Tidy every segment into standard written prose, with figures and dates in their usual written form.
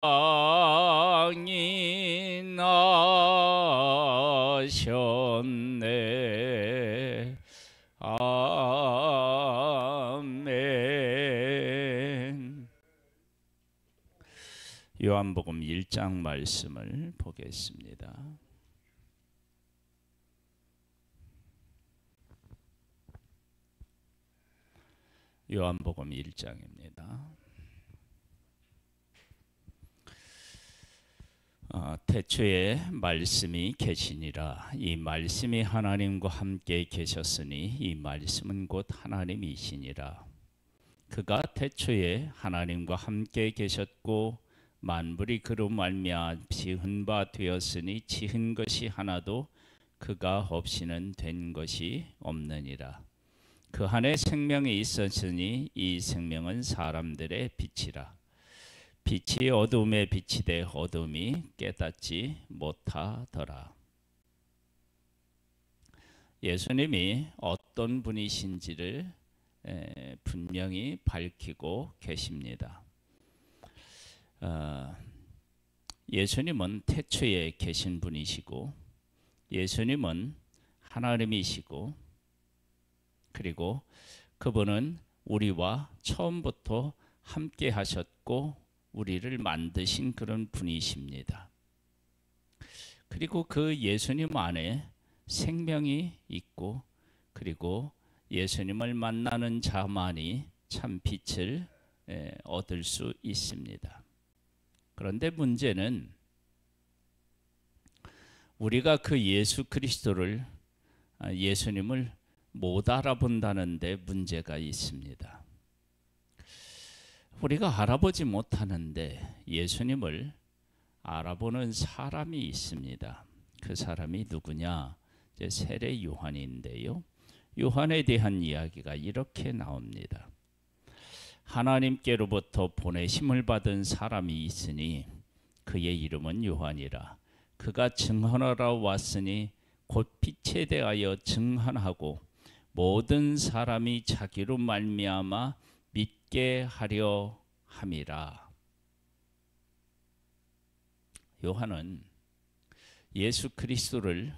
왕이 나셨네. 아멘. 요한복음 1장 말씀을 보겠습니다. 요한복음 1장입니다. 태초에 말씀이 계시니라. 이 말씀이 하나님과 함께 계셨으니 이 말씀은 곧 하나님이시니라. 그가 태초에 하나님과 함께 계셨고 만물이 그로 말미암아 지은 바 되었으니 지은 것이 하나도 그가 없이는 된 것이 없느니라. 그 안에 생명이 있었으니 이 생명은 사람들의 빛이라. 빛이 어둠에 비치되 어둠이 깨닫지 못하더라. 예수님이 어떤 분이신지를 분명히 밝히고 계십니다. 예수님은 태초에 계신 분이시고 예수님은 하나님이시고 그리고 그분은 우리와 처음부터 함께 하셨고 우리를 만드신 그런 분이십니다. 그리고 그 예수님 안에 생명이 있고 그리고 예수님을 만나는 자만이 참 빛을 얻을 수 있습니다. 그런데 문제는 우리가 그 예수 그리스도를 예수님을 못 알아본다는 데 문제가 있습니다. 우리가 알아보지 못하는데 예수님을 알아보는 사람이 있습니다. 그 사람이 누구냐? 세례 요한인데요. 요한에 대한 이야기가 이렇게 나옵니다. 하나님께로부터 보내심을 받은 사람이 있으니 그의 이름은 요한이라. 그가 증언하러 왔으니 곧 빛에 대하여 증언하고 모든 사람이 자기로 말미암아 믿게 하려 함이라. 요한은 예수 그리스도를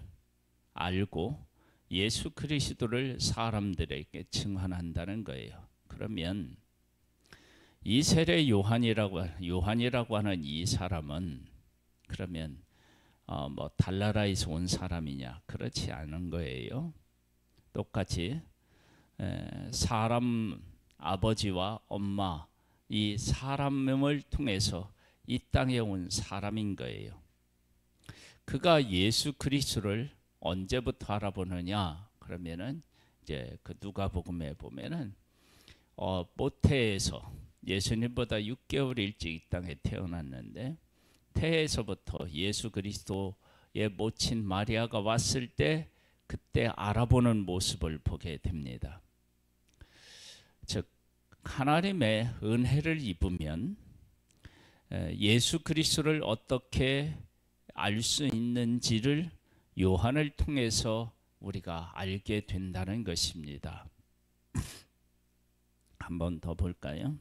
알고 예수 그리스도를 사람들에게 증언한다는 거예요. 그러면 이 세례 요한이라고 하는 이 사람은 그러면 달나라에서 온 사람이냐? 그렇지 않은 거예요. 똑같이 사람 아버지와 엄마 이 사람을 통해서 이 땅에 온 사람인 거예요. 그가 예수 그리스도를 언제부터 알아보느냐? 그러면은 이제 그 누가복음에 보면은 모태에서 예수님보다 6개월 일찍 이 땅에 태어났는데 태에서부터 예수 그리스도의 모친 마리아가 왔을 때 그때 알아보는 모습을 보게 됩니다. 즉 하나님의 은혜를 입으면 예수 그리스도를 어떻게 알 수 있는지를 요한을 통해서 우리가 알게 된다는 것입니다. 한번 더 볼까요?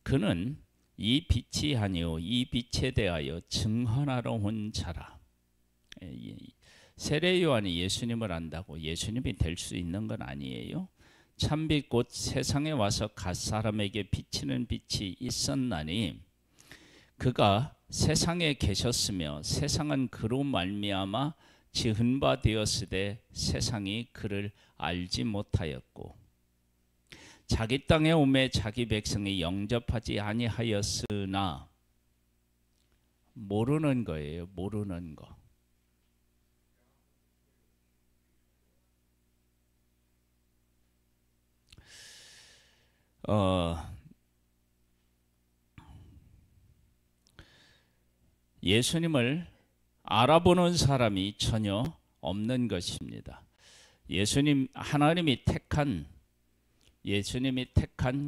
그는 이 빛이 아니요 이 빛에 대하여 증언하러 온 자라. 세례 요한이 예수님을 안다고 예수님이 될 수 있는 건 아니에요. 참빛 곧 세상에 와서 갓 사람에게 비치는 빛이 있었나니 그가 세상에 계셨으며 세상은 그로 말미암아 지은 바 되었으되 세상이 그를 알지 못하였고 자기 땅에 오매 자기 백성이 영접하지 아니하였으나 모르는 거예요. 모르는 거. 예수님을 알아보는 사람이 전혀 없는 것입니다. 하나님이 택한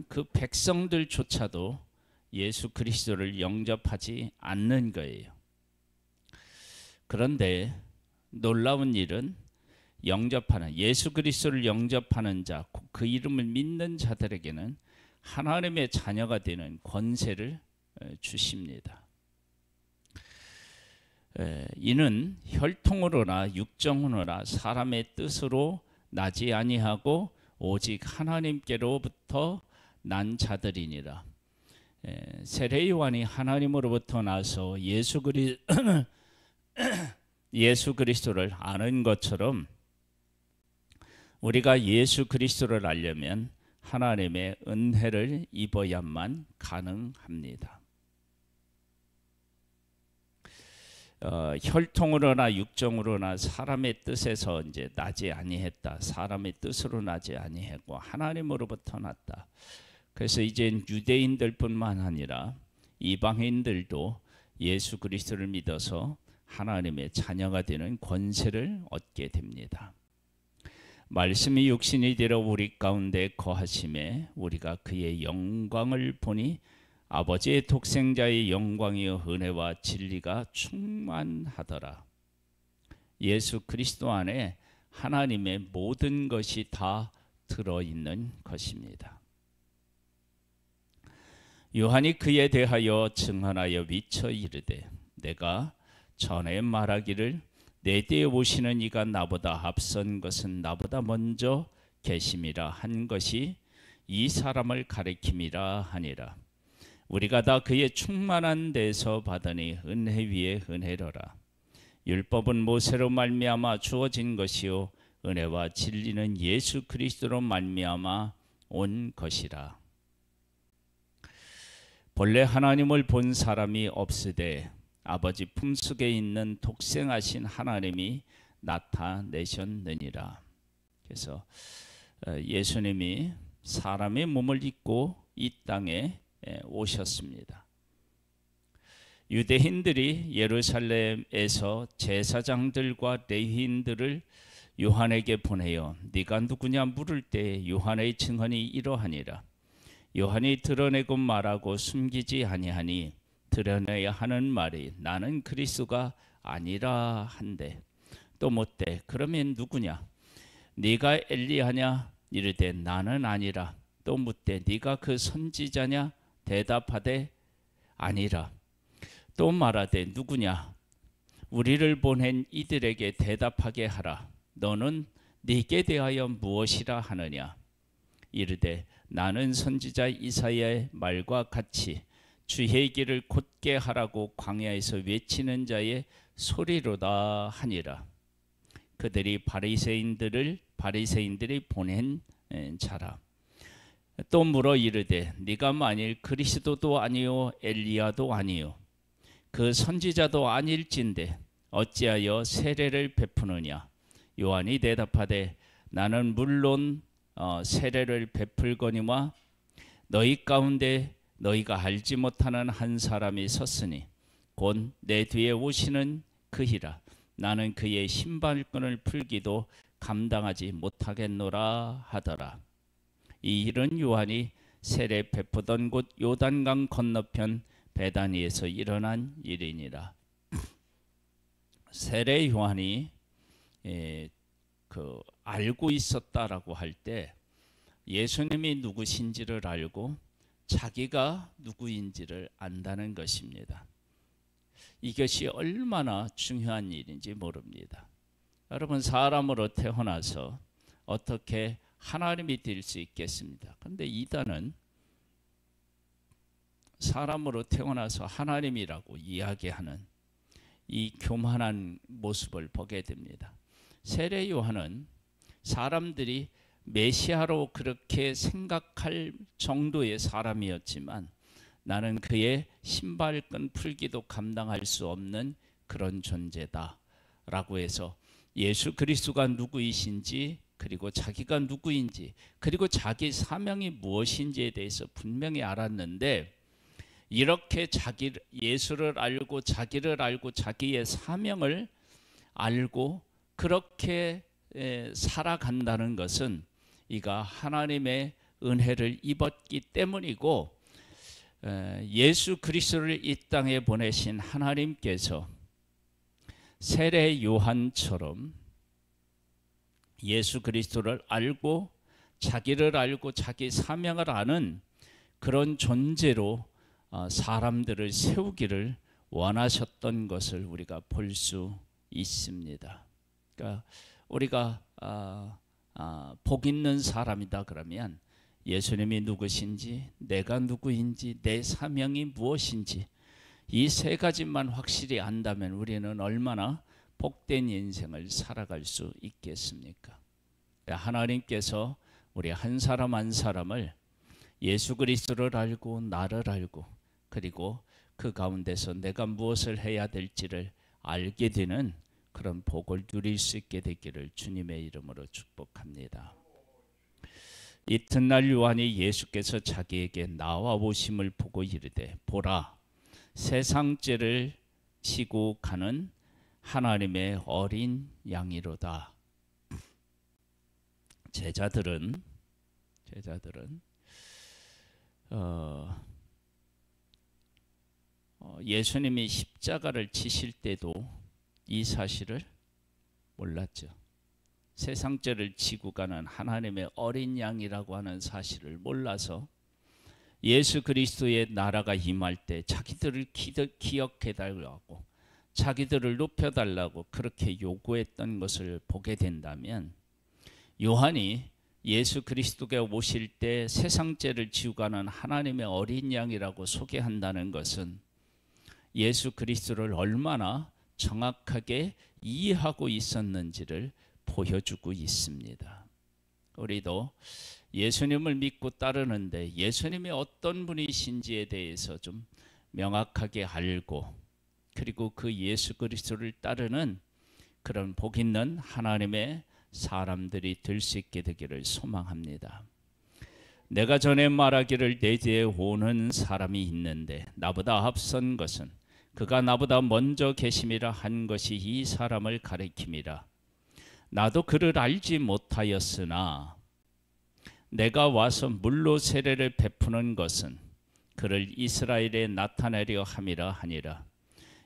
그 백성들조차도 예수 그리스도를 영접하지 않는 거예요. 그런데 놀라운 일은 예수 그리스도를 영접하는 자, 그 이름을 믿는 자들에게는 하나님의 자녀가 되는 권세를 주십니다. 이는 혈통으로나 육정으로나 사람의 뜻으로 나지 아니하고 오직 하나님께로부터 난 자들이니라. 세례 요한이 하나님으로부터 나서 예수 그리스도를 아는 것처럼 우리가 예수 그리스도를 알려면 하나님의 은혜를 입어야만 가능합니다. 혈통으로나 육정으로나 사람의 뜻에서 이제 나지 아니했다. 사람의 뜻으로 나지 아니했고 하나님으로부터 났다. 그래서 이젠 유대인들뿐만 아니라 이방인들도 예수 그리스도를 믿어서 하나님의 자녀가 되는 권세를 얻게 됩니다. 말씀이 육신이 되어 우리 가운데 거하심에 우리가 그의 영광을 보니 아버지의 독생자의 영광이요 은혜와 진리가 충만하더라. 예수 그리스도 안에 하나님의 모든 것이 다 들어있는 것입니다. 요한이 그에 대하여 증언하여 미쳐 이르되 내가 전에 말하기를 내 뒤에 오시는 이가 나보다 앞선 것은 나보다 먼저 계심이라 한 것이 이 사람을 가리킴이라 하니라. 우리가 다 그의 충만한 데서 받으니 은혜 위에 은혜로라. 율법은 모세로 말미암아 주어진 것이요 은혜와 진리는 예수 그리스도로 말미암아 온 것이라. 본래 하나님을 본 사람이 없으되 아버지 품속에 있는 독생하신 하나님이 나타내셨느니라. 그래서 예수님이 사람의 몸을 입고 이 땅에 오셨습니다. 유대인들이 예루살렘에서 제사장들과 레위인들을 요한에게 보내어 네가 누구냐 물을 때 요한의 증언이 이러하니라. 요한이 드러내고 말하고 숨기지 아니하니 드러내야 하는 말이 나는 그리스도가 아니라 한데 또 묻되 그러면 누구냐? 네가 엘리야냐? 이르되 나는 아니라. 또 묻되 네가 그 선지자냐? 대답하되 아니라. 또 말하되 누구냐? 우리를 보낸 이들에게 대답하게 하라. 너는 네게 대하여 무엇이라 하느냐? 이르되 나는 선지자 이사야의 말과 같이 주의 길을 곧게 하라고 광야에서 외치는 자의 소리로다 하니라. 그들이 바리새인들이 보낸 자라. 또 물어 이르되 네가 만일 그리스도도 아니요 엘리야도 아니요 그 선지자도 아닐진데 어찌하여 세례를 베푸느냐? 요한이 대답하되 나는 물론 세례를 베풀거니와 너희 가운데 너희가 알지 못하는 한 사람이 섰으니 곧 내 뒤에 오시는 그이라. 나는 그의 신발끈을 풀기도 감당하지 못하겠노라 하더라. 이 일은 요한이 세례 베푸던 곳 요단강 건너편 베다니에서 일어난 일이니라. 세례 요한이 알고 있었다라고 할 때 예수님이 누구신지를 알고 자기가 누구인지를 안다는 것입니다. 이것이 얼마나 중요한 일인지 모릅니다. 여러분, 사람으로 태어나서 어떻게 하나님이 될 수 있겠습니다. 그런데 이단은 사람으로 태어나서 하나님이라고 이야기하는 이 교만한 모습을 보게 됩니다. 세례 요한은 사람들이 메시아로 그렇게 생각할 정도의 사람이었지만 나는 그의 신발끈 풀기도 감당할 수 없는 그런 존재다 라고 해서 예수 그리스도가 누구이신지 그리고 자기가 누구인지 그리고 자기 사명이 무엇인지에 대해서 분명히 알았는데 이렇게 예수를 알고 자기를 알고 자기의 사명을 알고 그렇게 살아간다는 것은 이가 하나님의 은혜를 입었기 때문이고 예수 그리스도를 이 땅에 보내신 하나님께서 세례 요한처럼 예수 그리스도를 알고 자기를 알고 자기 사명을 아는 그런 존재로 사람들을 세우기를 원하셨던 것을 우리가 볼 수 있습니다. 그러니까 우리가 복 있는 사람이다 그러면 예수님이 누구신지, 내가 누구인지, 내 사명이 무엇인지 이 세 가지만 확실히 안다면 우리는 얼마나 복된 인생을 살아갈 수 있겠습니까? 하나님께서 우리 한 사람 한 사람을 예수 그리스도를 알고 나를 알고 그리고 그 가운데서 내가 무엇을 해야 될지를 알게 되는 그런 복을 누릴 수 있게 되기를 주님의 이름으로 축복합니다. 이튿날 요한이 예수께서 자기에게 나와 오심을 보고 이르되 보라 세상죄를 지고 가는 하나님의 어린 양이로다. 제자들은 예수님이 십자가를 지실 때도 이 사실을 몰랐죠. 세상죄를 지고 가는 하나님의 어린 양이라고 하는 사실을 몰라서 예수 그리스도의 나라가 임할 때 자기들을 기억해달라고 자기들을 높여달라고 그렇게 요구했던 것을 보게 된다면 요한이 예수 그리스도가 오실 때 세상죄를 지고 가는 하나님의 어린 양이라고 소개한다는 것은 예수 그리스도를 얼마나 정확하게 이해하고 있었는지를 보여주고 있습니다. 우리도 예수님을 믿고 따르는데 예수님이 어떤 분이신지에 대해서 좀 명확하게 알고 그리고 그 예수 그리스도를 따르는 그런 복 있는 하나님의 사람들이 될 수 있게 되기를 소망합니다. 내가 전에 말하기를 내 뒤에 오는 사람이 있는데 나보다 앞선 것은 그가 나보다 먼저 계심이라 한 것이 이 사람을 가리킴이라. 나도 그를 알지 못하였으나 내가 와서 물로 세례를 베푸는 것은 그를 이스라엘에 나타내려 함이라 하니라.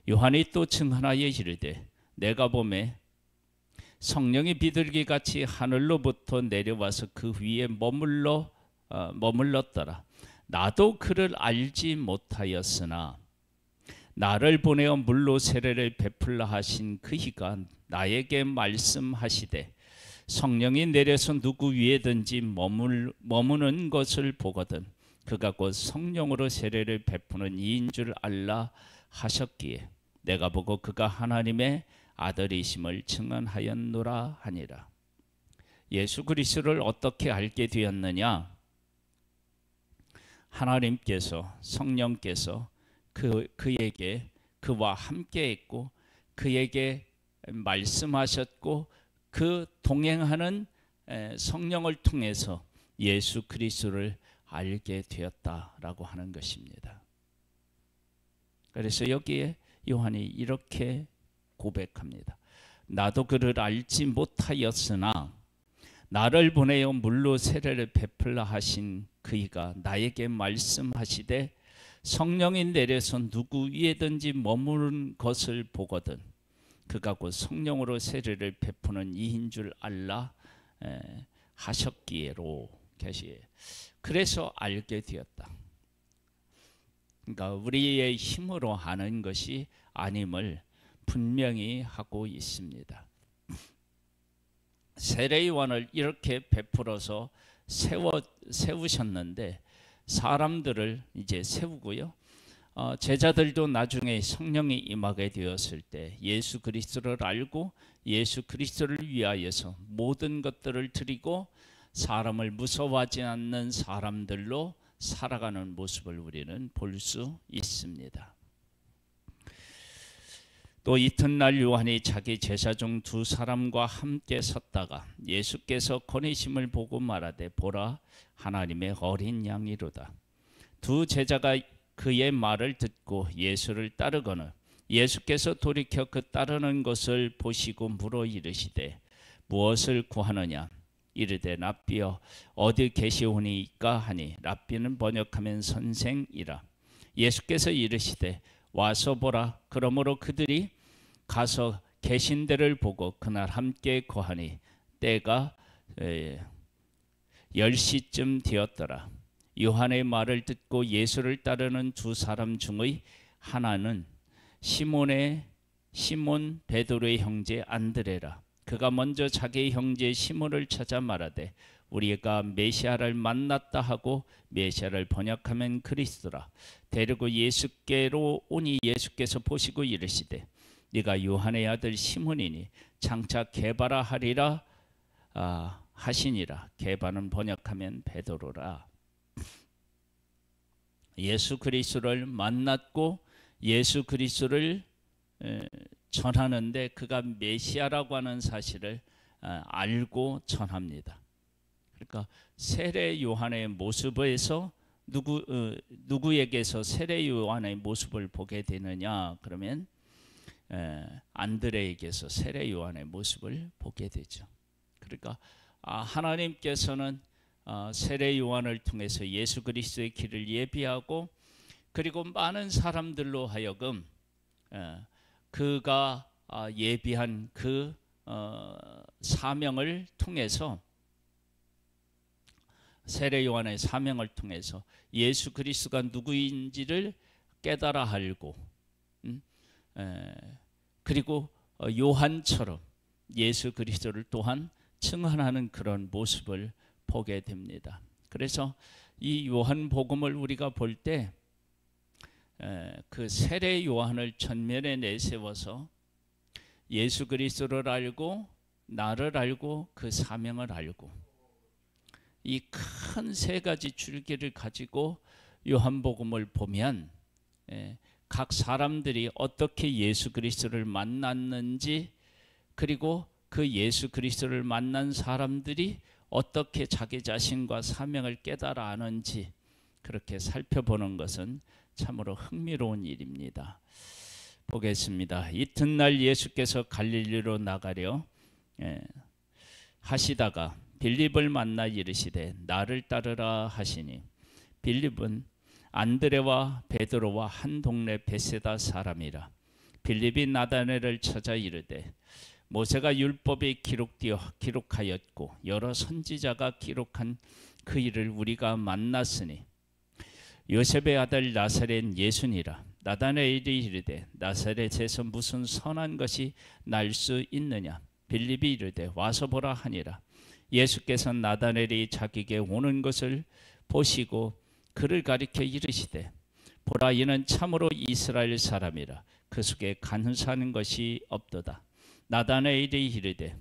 요한이 또 증언하여 이르되 내가 보매 성령이 비둘기같이 하늘로부터 내려와서 그 위에 머물렀더라. 나도 그를 알지 못하였으나 나를 보내어 물로 세례를 베풀라 하신 그이가 나에게 말씀하시되 성령이 내려서 누구 위에든지 머무는 것을 보거든 그가 곧 성령으로 세례를 베푸는 이인 줄 알라 하셨기에 내가 보고 그가 하나님의 아들이심을 증언하였노라 하니라. 예수 그리스도를 어떻게 알게 되었느냐? 하나님께서 성령께서 그에게 그와 함께 했고 그에게 말씀하셨고 그 동행하는 성령을 통해서 예수 그리스도를 알게 되었다라고 하는 것입니다. 그래서 여기에 요한이 이렇게 고백합니다. 나도 그를 알지 못하였으나 나를 보내어 물로 세례를 베풀라 하신 그이가 나에게 말씀하시되 성령이 내려서 누구 위에든지 머무는 것을 보거든 그가 곧 성령으로 세례를 베푸는 이인 줄 알라 하셨기에로 계시에 그래서 알게 되었다. 그러니까 우리의 힘으로 하는 것이 아님을 분명히 하고 있습니다. 세례요한을 이렇게 베풀어서 세우셨는데 사람들을 이제 세우고요. 제자들도 나중에 성령이 임하게 되었을 때 예수 그리스도를 알고 예수 그리스도를 위하여서 모든 것들을 드리고 사람을 무서워하지 않는 사람들로 살아가는 모습을 우리는 볼 수 있습니다. 또 이튿날 요한이 자기 제자 중 두 사람과 함께 섰다가 예수께서 거니심을 보고 말하되 보라 하나님의 어린 양이로다. 두 제자가 그의 말을 듣고 예수를 따르거늘 예수께서 돌이켜 그 따르는 것을 보시고 물어 이르시되 무엇을 구하느냐? 이르되 랍비여 어디 계시오니까 하니 랍비는 번역하면 선생이라. 예수께서 이르시되 와서 보라. 그러므로 그들이 가서 계신 데를 보고 그날 함께 거하니 때가 10시쯤 되었더라. 요한의 말을 듣고 예수를 따르는 두 사람 중의 하나는 시몬 베드로의 형제 안드레라. 그가 먼저 자기의 형제 시몬을 찾아 말하되 우리가 메시아를 만났다 하고, 메시아를 번역하면 그리스도라. 데리고 예수께로 오니 예수께서 보시고 이르시되 네가 요한의 아들 시몬이니 장차 게바라 하리라 하시니라. 게바는 번역하면 베드로라. 예수 그리스도를 만났고 예수 그리스도를 전하는데 그가 메시아라고 하는 사실을 알고 전합니다. 그러니까 세례 요한의 모습에서 누구에게서 세례 요한의 모습을 보게 되느냐? 그러면 안드레에게서 세례 요한의 모습을 보게 되죠. 그러니까 하나님께서는 세례 요한을 통해서 예수 그리스도의 길을 예비하고, 그리고 많은 사람들로 하여금 그가 예비한 그 사명을 통해서, 세례 요한의 사명을 통해서 예수 그리스도가 누구인지를 깨달아 알고, 그리고 요한처럼 예수 그리스도를 또한 증언하는 그런 모습을 보게 됩니다. 그래서 이 요한복음을 우리가 볼 때 그 세례 요한을 전면에 내세워서 예수 그리스도를 알고, 나를 알고, 그 사명을 알고, 이 큰 세 가지 줄기를 가지고 요한복음을 보면 각 사람들이 어떻게 예수 그리스도를 만났는지, 그리고 그 예수 그리스도를 만난 사람들이 어떻게 자기 자신과 사명을 깨달아 아는지, 그렇게 살펴보는 것은 참으로 흥미로운 일입니다. 보겠습니다. 이튿날 예수께서 갈릴리로 나가려 하시다가 빌립을 만나 이르시되 나를 따르라 하시니, 빌립은 안드레와 베드로와 한 동네 베세다 사람이라. 빌립이 나다나엘을 찾아 이르되 모세가 율법에 기록하였고 여러 선지자가 기록한 그 일을 우리가 만났으니 요셉의 아들 나사렛 예수니라. 나다나엘이 이르되 나사렛에서 무슨 선한 것이 날 수 있느냐? 빌립이 이르되 와서 보라 하니라. 예수께서 나다나엘이 자기에게 오는 것을 보시고 그를 가리켜 이르시되 보라, 이는 참으로 이스라엘 사람이라. 그 속에 간사하는 것이 없도다. 나다나엘이 이르되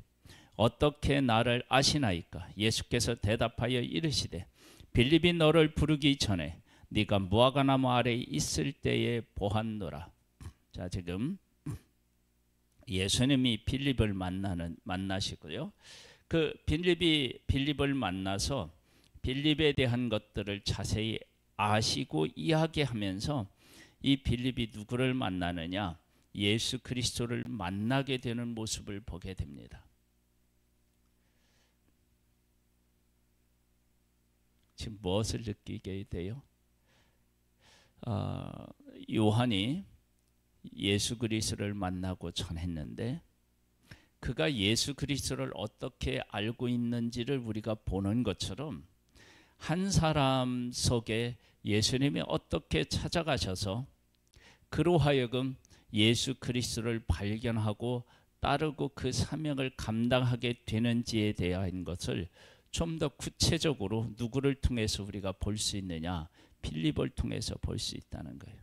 어떻게 나를 아시나이까? 예수께서 대답하여 이르시되 빌립이 너를 부르기 전에 네가 무화과나무 아래에 있을 때에 보았노라. 자, 지금 예수님이 빌립을 만나시고요. 그 빌립을 만나서 빌립에 대한 것들을 자세히 아시고 이야기하면서 이 빌립이 누구를 만나느냐? 예수 그리스도를 만나게 되는 모습을 보게 됩니다. 지금 무엇을 느끼게 돼요? 요한이 예수 그리스도를 만나고 전했는데 그가 예수 그리스도를 어떻게 알고 있는지를 우리가 보는 것처럼 한 사람 속에 예수님이 어떻게 찾아가셔서 그로 하여금 예수 그리스도를 발견하고 따르고 그 사명을 감당하게 되는지에 대한 것을 좀 더 구체적으로 누구를 통해서 우리가 볼 수 있느냐? 빌립을 통해서 볼 수 있다는 거예요.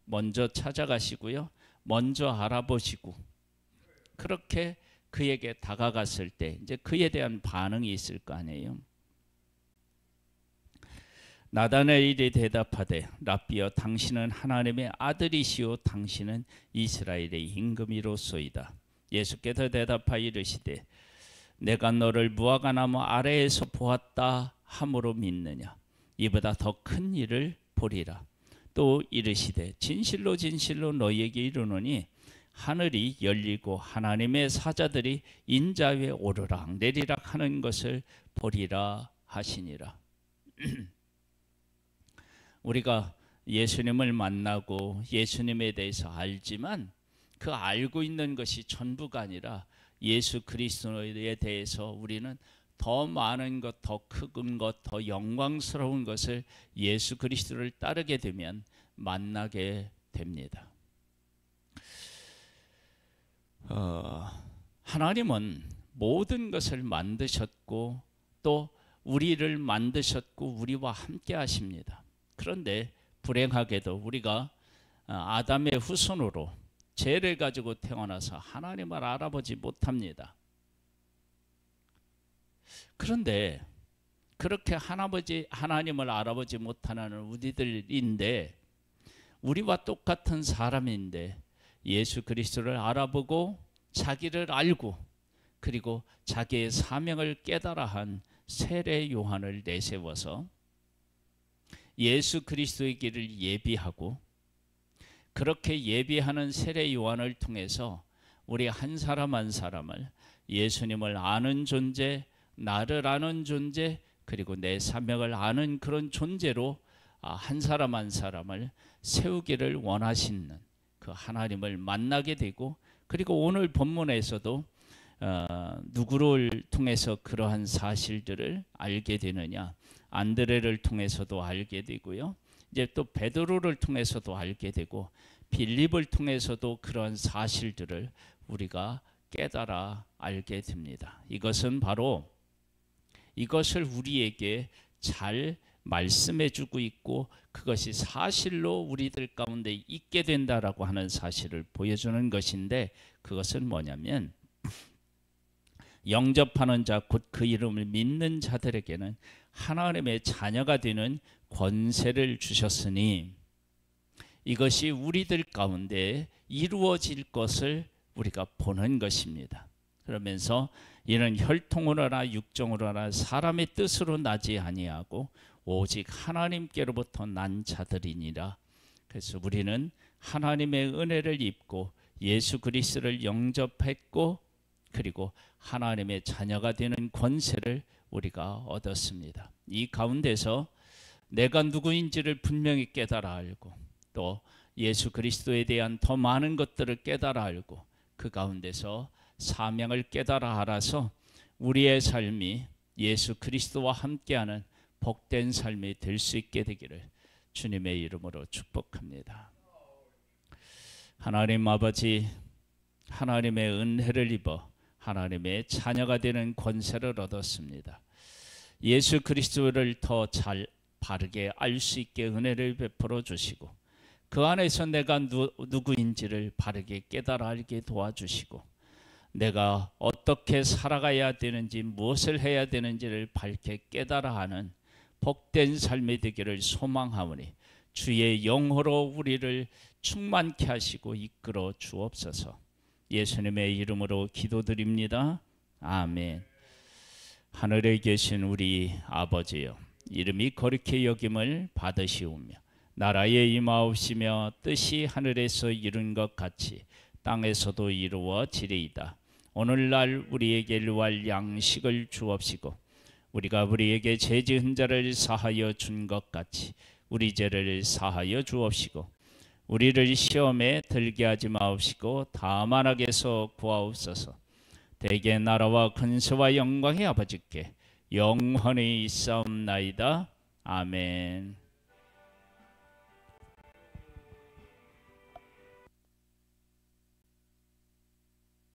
먼저 찾아가시고요, 먼저 알아보시고, 그렇게 그에게 다가갔을 때 이제 그에 대한 반응이 있을 거 아니에요. 나다나엘이 대답하되 랍비여, 당신은 하나님의 아들이시오 당신은 이스라엘의 임금이로소이다. 예수께서 대답하여 이르시되 내가 너를 무화과나무 아래에서 보았다 함으로 믿느냐? 이보다 더 큰 일을 보리라. 또 이르시되 진실로 진실로 너희에게 이르노니 하늘이 열리고 하나님의 사자들이 인자 위에 오르락 내리락 하는 것을 보리라 하시니라. 우리가 예수님을 만나고 예수님에 대해서 알지만 그 알고 있는 것이 전부가 아니라 예수 그리스도에 대해서 우리는 더 많은 것, 더 큰 것, 더 영광스러운 것을 예수 그리스도를 따르게 되면 만나게 됩니다. 하나님은 모든 것을 만드셨고 또 우리를 만드셨고 우리와 함께 하십니다. 그런데 불행하게도 우리가 아담의 후손으로 죄를 가지고 태어나서 하나님을 알아보지 못합니다. 그런데 그렇게 하나님을 알아보지 못하는 우리들인데, 우리와 똑같은 사람인데 예수 그리스도를 알아보고 자기를 알고 그리고 자기의 사명을 깨달아 한 세례 요한을 내세워서 예수 그리스도의 길을 예비하고, 그렇게 예비하는 세례 요한을 통해서 우리 한 사람 한 사람을 예수님을 아는 존재, 나를 아는 존재, 그리고 내 사명을 아는 그런 존재로 한 사람 한 사람을 세우기를 원하시는 그 하나님을 만나게 되고, 그리고 오늘 본문에서도 누구를 통해서 그러한 사실들을 알게 되느냐, 안드레를 통해서도 알게 되고요, 이제 또 베드로를 통해서도 알게 되고 빌립을 통해서도 그런 사실들을 우리가 깨달아 알게 됩니다. 이것은 바로 이것을 우리에게 잘 말씀해 주고 있고 그것이 사실로 우리들 가운데 있게 된다라고 하는 사실을 보여주는 것인데, 그것은 뭐냐면 영접하는 자 곧 그 이름을 믿는 자들에게는 하나님의 자녀가 되는 권세를 주셨으니 이것이 우리들 가운데 이루어질 것을 우리가 보는 것입니다. 그러면서 이는 혈통으로나 육정으로나 사람의 뜻으로 나지 아니하고 오직 하나님께로부터 난 자들이니라. 그래서 우리는 하나님의 은혜를 입고 예수 그리스도를 영접했고 그리고 하나님의 자녀가 되는 권세를 우리가 얻었습니다. 이 가운데서 내가 누구인지를 분명히 깨달아 알고 또 예수 그리스도에 대한 더 많은 것들을 깨달아 알고 그 가운데서 사명을 깨달아 알아서 우리의 삶이 예수 그리스도와 함께하는 복된 삶이 될 수 있게 되기를 주님의 이름으로 축복합니다. 하나님 아버지, 하나님의 은혜를 입어 하나님의 자녀가 되는 권세를 얻었습니다. 예수 그리스도를 더 잘 바르게 알 수 있게 은혜를 베풀어 주시고 그 안에서 내가 누구인지를 바르게 깨달아 알게 도와주시고 내가 어떻게 살아가야 되는지 무엇을 해야 되는지를 밝게 깨달아 하는 복된 삶이 되기를 소망하오니 주의 영으로 우리를 충만케 하시고 이끌어 주옵소서. 예수님의 이름으로 기도드립니다. 아멘. 하늘에 계신 우리 아버지여, 이름이 거룩히 여김을 받으시오며 나라에 임하옵시며 뜻이 하늘에서 이룬 것 같이 땅에서도 이루어지리이다. 오늘날 우리에게 일용할 양식을 주옵시고 우리가 우리에게 죄 지은 자를 사하여 준 것 같이 우리 죄를 사하여 주옵시고 우리를 시험에 들게 하지 마옵시고 다만 악에서 구하옵소서. 대개 나라와 근세와 영광의 아버지께 영원히 있사옵나이다. 아멘.